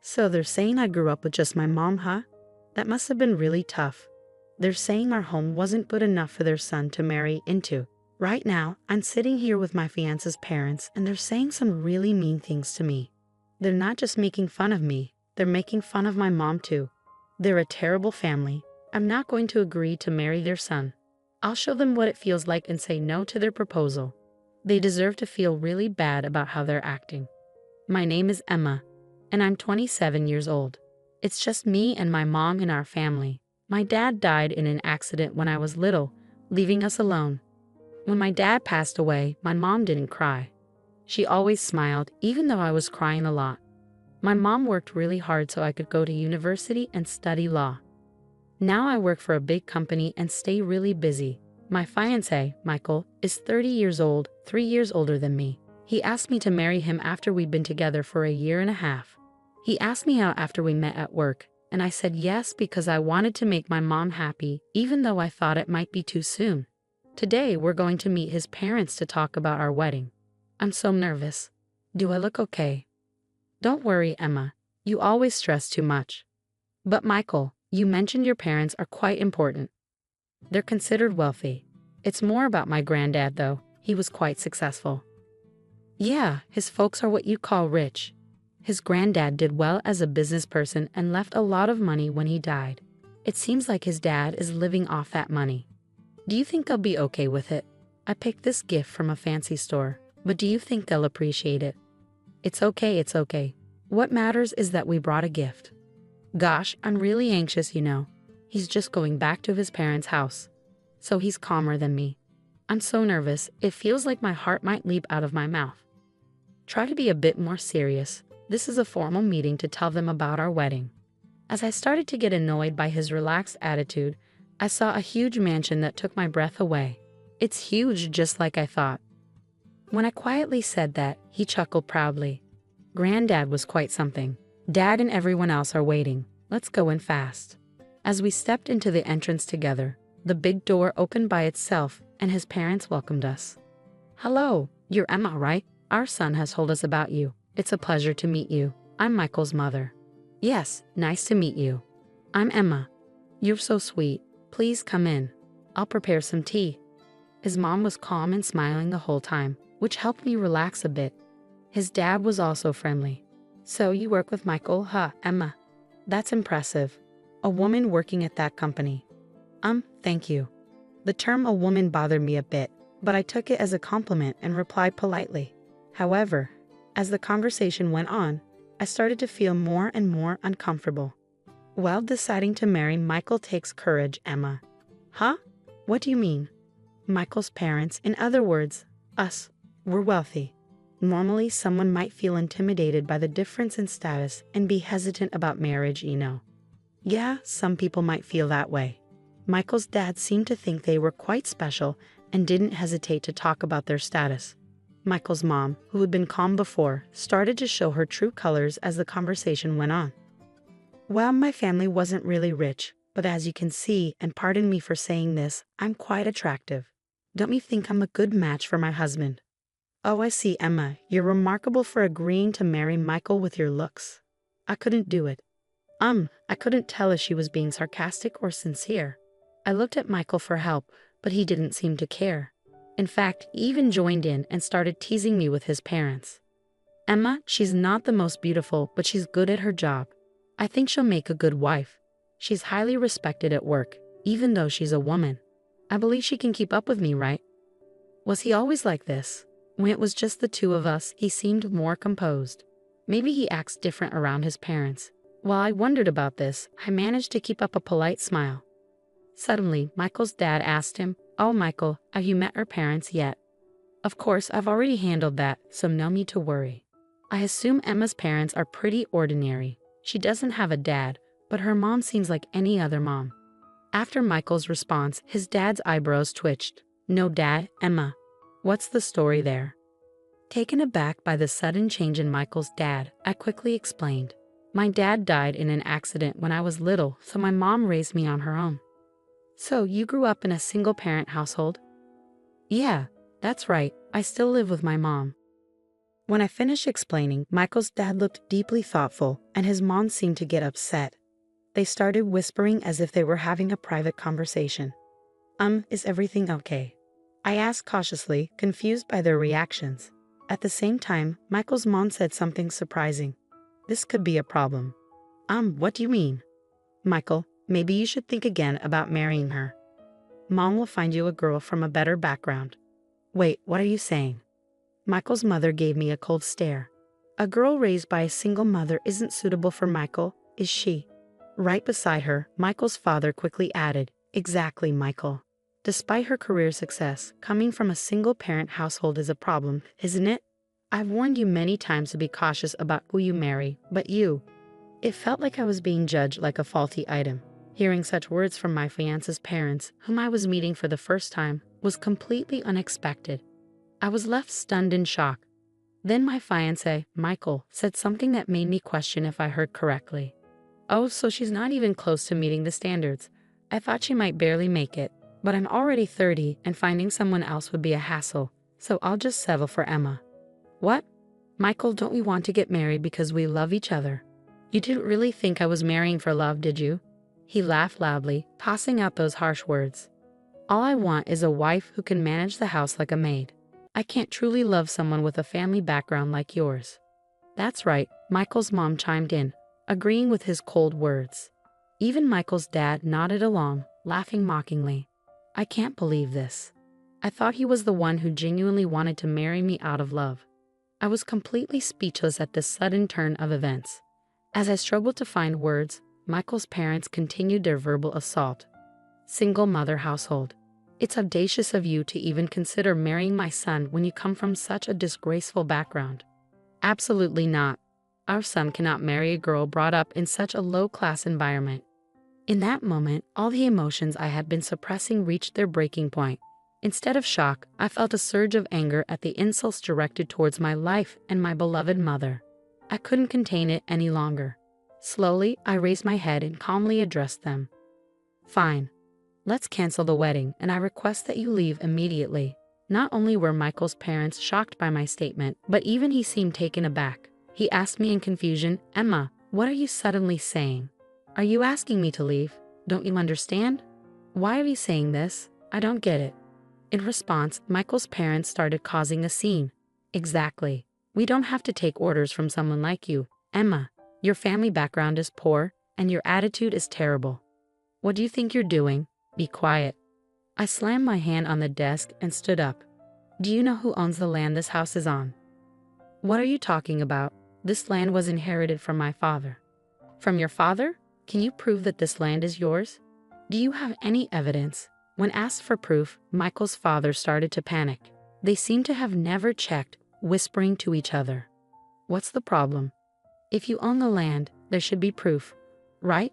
So they're saying I grew up with just my mom, huh? That must have been really tough. They're saying our home wasn't good enough for their son to marry into. Right now, I'm sitting here with my fiance's parents and they're saying some really mean things to me. They're not just making fun of me, they're making fun of my mom too. They're a terrible family. I'm not going to agree to marry their son. I'll show them what it feels like and say no to their proposal. They deserve to feel really bad about how they're acting. My name is Emma, and I'm 27 years old. It's just me and my mom in our family. My dad died in an accident when I was little, leaving us alone. When my dad passed away, my mom didn't cry. She always smiled, even though I was crying a lot. My mom worked really hard so I could go to university and study law. Now I work for a big company and stay really busy. My fiancé, Michael, is 30 years old, 3 years older than me. He asked me to marry him after we'd been together for a year and a half. He asked me out after we met at work, and I said yes because I wanted to make my mom happy, even though I thought it might be too soon. Today we're going to meet his parents to talk about our wedding. I'm so nervous. Do I look okay? Don't worry, Emma. You always stress too much. But Michael, you mentioned your parents are quite important. They're considered wealthy. It's more about my granddad, though. He was quite successful. Yeah, his folks are what you call rich. His granddad did well as a business person and left a lot of money when he died. It seems like his dad is living off that money. Do you think they'll be okay with it? I picked this gift from a fancy store, but do you think they'll appreciate it? It's okay, it's okay. What matters is that we brought a gift. Gosh, I'm really anxious, you know. He's just going back to his parents' house. So he's calmer than me. I'm so nervous, it feels like my heart might leap out of my mouth. Try to be a bit more serious. This is a formal meeting to tell them about our wedding. As I started to get annoyed by his relaxed attitude, I saw a huge mansion that took my breath away. It's huge, just like I thought. When I quietly said that, he chuckled proudly. Granddad was quite something. Dad and everyone else are waiting. Let's go in fast. As we stepped into the entrance together, the big door opened by itself and his parents welcomed us. Hello, you're Emma, right? Our son has told us about you. It's a pleasure to meet you. I'm Michael's mother. Yes, nice to meet you. I'm Emma. You're so sweet. Please come in. I'll prepare some tea. His mom was calm and smiling the whole time, which helped me relax a bit. His dad was also friendly. So you work with Michael, huh, Emma? That's impressive. A woman working at that company. Thank you. The term a woman bothered me a bit, but I took it as a compliment and replied politely. However, as the conversation went on, I started to feel more and more uncomfortable. While deciding to marry Michael takes courage, Emma. Huh? What do you mean? Michael's parents, in other words, us, were wealthy. Normally, someone might feel intimidated by the difference in status and be hesitant about marriage, you know. Yeah, some people might feel that way. Michael's dad seemed to think they were quite special and didn't hesitate to talk about their status. Michael's mom, who had been calm before, started to show her true colors as the conversation went on. Well, my family wasn't really rich, but as you can see, and pardon me for saying this, I'm quite attractive. Don't you think I'm a good match for my husband? Oh, I see, Emma. You're remarkable for agreeing to marry Michael with your looks. I couldn't do it. I couldn't tell if she was being sarcastic or sincere. I looked at Michael for help, but he didn't seem to care. In fact, he even joined in and started teasing me with his parents. Emma, she's not the most beautiful, but she's good at her job. I think she'll make a good wife. She's highly respected at work, even though she's a woman. I believe she can keep up with me, right? Was he always like this? When it was just the two of us, he seemed more composed. Maybe he acts different around his parents. While I wondered about this, I managed to keep up a polite smile. Suddenly, Michael's dad asked him, "Oh, Michael, have you met her parents yet?" Of course, I've already handled that, so no need to worry. I assume Emma's parents are pretty ordinary. She doesn't have a dad, but her mom seems like any other mom. After Michael's response, his dad's eyebrows twitched. No dad, Emma. What's the story there? Taken aback by the sudden change in Michael's dad, I quickly explained. My dad died in an accident when I was little, so my mom raised me on her own. So you grew up in a single-parent household? Yeah, that's right. I still live with my mom. When I finished explaining, Michael's dad looked deeply thoughtful, and his mom seemed to get upset. They started whispering as if they were having a private conversation. Is everything okay?" I asked cautiously, confused by their reactions. At the same time, Michael's mom said something surprising. "This could be a problem." What do you mean?" "Michael, maybe you should think again about marrying her. Mom will find you a girl from a better background." "Wait, what are you saying?" Michael's mother gave me a cold stare. "A girl raised by a single mother isn't suitable for Michael, is she?" Right beside her, Michael's father quickly added, "Exactly, Michael. Despite her career success, coming from a single-parent household is a problem, isn't it? I've warned you many times to be cautious about who you marry, but you..." It felt like I was being judged like a faulty item. Hearing such words from my fiance's parents, whom I was meeting for the first time, was completely unexpected. I was left stunned in shock. Then my fiancé, Michael, said something that made me question if I heard correctly. "Oh, so she's not even close to meeting the standards. I thought she might barely make it. But I'm already 30 and finding someone else would be a hassle, so I'll just settle for Emma." "What? Michael, don't we want to get married because we love each other? You didn't really think I was marrying for love, did you?" He laughed loudly, tossing out those harsh words. "All I want is a wife who can manage the house like a maid. I can't truly love someone with a family background like yours." "That's right," Michael's mom chimed in, agreeing with his cold words. Even Michael's dad nodded along, laughing mockingly. "I can't believe this. I thought he was the one who genuinely wanted to marry me out of love." I was completely speechless at this sudden turn of events. As I struggled to find words, Michael's parents continued their verbal assault. "Single mother household. It's audacious of you to even consider marrying my son when you come from such a disgraceful background." "Absolutely not. Our son cannot marry a girl brought up in such a low-class environment." In that moment, all the emotions I had been suppressing reached their breaking point. Instead of shock, I felt a surge of anger at the insults directed towards my life and my beloved mother. I couldn't contain it any longer. Slowly, I raised my head and calmly addressed them. "Fine. Let's cancel the wedding, and I request that you leave immediately." Not only were Michael's parents shocked by my statement, but even he seemed taken aback. He asked me in confusion, "Emma, what are you suddenly saying? Are you asking me to leave? Don't you understand? Why are you saying this? I don't get it." In response, Michael's parents started causing a scene. "Exactly. We don't have to take orders from someone like you, Emma. Your family background is poor, and your attitude is terrible. What do you think you're doing? Be quiet." I slammed my hand on the desk and stood up. "Do you know who owns the land this house is on?" "What are you talking about? This land was inherited from my father." "From your father? Can you prove that this land is yours? Do you have any evidence?" When asked for proof, Michael's father started to panic. They seemed to have never checked, whispering to each other. "What's the problem? If you own the land, there should be proof, right?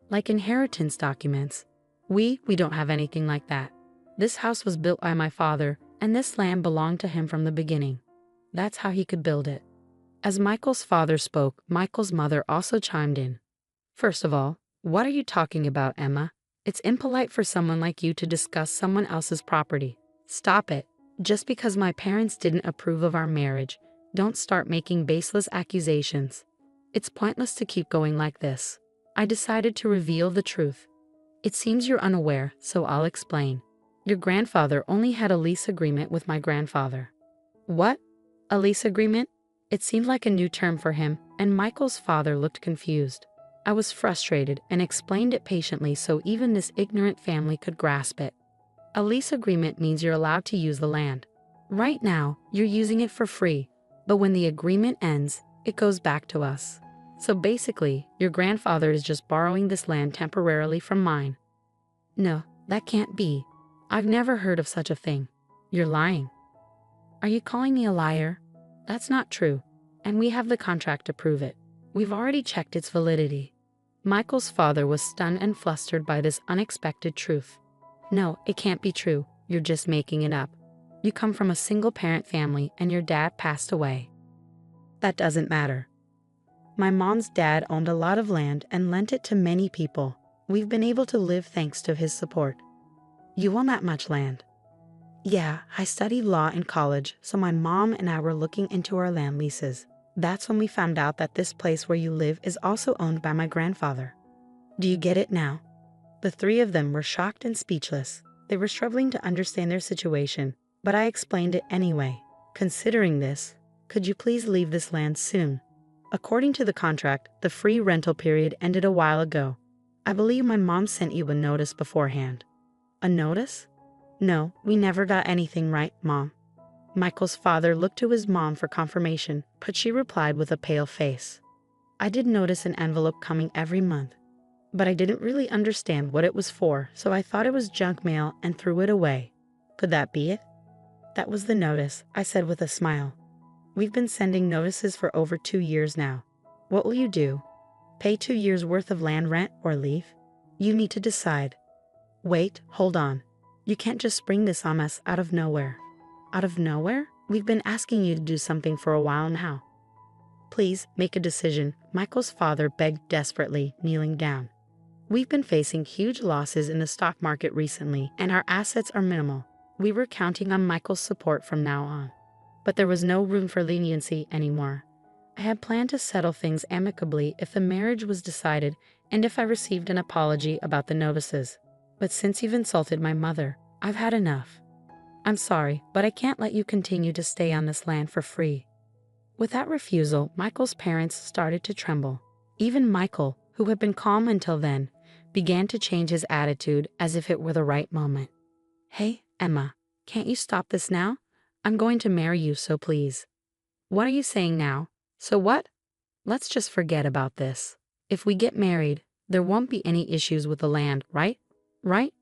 Like inheritance documents. We don't have anything like that. This house was built by my father, and this land belonged to him from the beginning. That's how he could build it." As Michael's father spoke, Michael's mother also chimed in. "First of all, what are you talking about, Emma? It's impolite for someone like you to discuss someone else's property. Stop it. Just because my parents didn't approve of our marriage, don't start making baseless accusations. It's pointless to keep going like this." I decided to reveal the truth. "It seems you're unaware, so I'll explain. Your grandfather only had a lease agreement with my grandfather." "What? A lease agreement?" It seemed like a new term for him, and Michael's father looked confused. I was frustrated and explained it patiently so even this ignorant family could grasp it. "A lease agreement means you're allowed to use the land. Right now, you're using it for free, but when the agreement ends, it goes back to us. So basically, your grandfather is just borrowing this land temporarily from mine." "No, that can't be. I've never heard of such a thing. You're lying." "Are you calling me a liar? That's not true, and we have the contract to prove it. We've already checked its validity." Michael's father was stunned and flustered by this unexpected truth. "No, it can't be true. You're just making it up. You come from a single-parent family and your dad passed away." "That doesn't matter. My mom's dad owned a lot of land and lent it to many people. We've been able to live thanks to his support." "You own that much land?" Yeah, I studied law in college, so my mom and I were looking into our land leases. That's when we found out that this place where you live is also owned by my grandfather. Do you get it now? The three of them were shocked and speechless. They were struggling to understand their situation, but I explained it anyway. Considering this, could you please leave this land soon? According to the contract, the free rental period ended a while ago. I believe my mom sent you a notice beforehand. A notice? No, we never got anything right, Mom. Michael's father looked to his mom for confirmation, but she replied with a pale face. I did notice an envelope coming every month, but I didn't really understand what it was for, so I thought it was junk mail and threw it away. Could that be it? That was the notice, I said with a smile. We've been sending notices for over 2 years now. What will you do? Pay 2 years worth of land rent or leave? You need to decide. Wait, hold on. You can't just spring this on us out of nowhere. Out of nowhere? We've been asking you to do something for a while now. Please make a decision, Michael's father begged desperately, kneeling down. We've been facing huge losses in the stock market recently, and our assets are minimal. We were counting on Michael's support from now on. But there was no room for leniency anymore. I had planned to settle things amicably if the marriage was decided and if I received an apology about the notices. But since you've insulted my mother, I've had enough. I'm sorry, but I can't let you continue to stay on this land for free. With that refusal, Michael's parents started to tremble. Even Michael, who had been calm until then, began to change his attitude as if it were the right moment. Hey, Emma, can't you stop this now? I'm going to marry you, so please. What are you saying now? So what? Let's just forget about this. If we get married, there won't be any issues with the land, right? Right?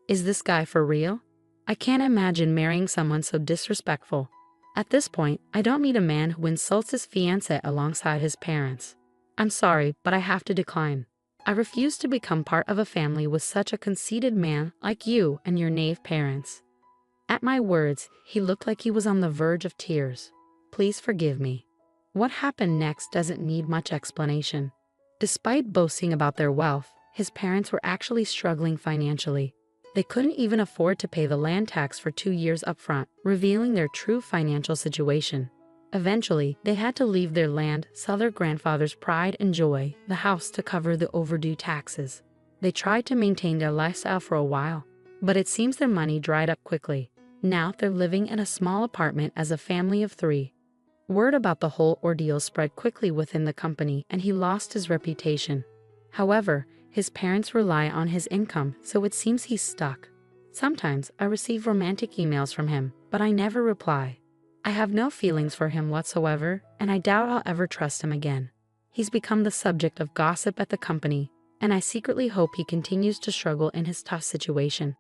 Is this guy for real? I can't imagine marrying someone so disrespectful. At this point, I don't need a man who insults his fiancé alongside his parents. I'm sorry, but I have to decline. I refuse to become part of a family with such a conceited man like you and your knave parents. At my words, he looked like he was on the verge of tears. Please forgive me. What happened next doesn't need much explanation. Despite boasting about their wealth, his parents were actually struggling financially. They couldn't even afford to pay the land tax for 2 years upfront, revealing their true financial situation. Eventually, they had to leave their land, sell their grandfather's pride and joy, the house, to cover the overdue taxes. They tried to maintain their lifestyle for a while, but it seems their money dried up quickly. Now they're living in a small apartment as a family of 3. Word about the whole ordeal spread quickly within the company, and he lost his reputation. However, his parents rely on his income, so it seems he's stuck. Sometimes I receive romantic emails from him, but I never reply. I have no feelings for him whatsoever, and I doubt I'll ever trust him again. He's become the subject of gossip at the company, and I secretly hope he continues to struggle in his tough situation.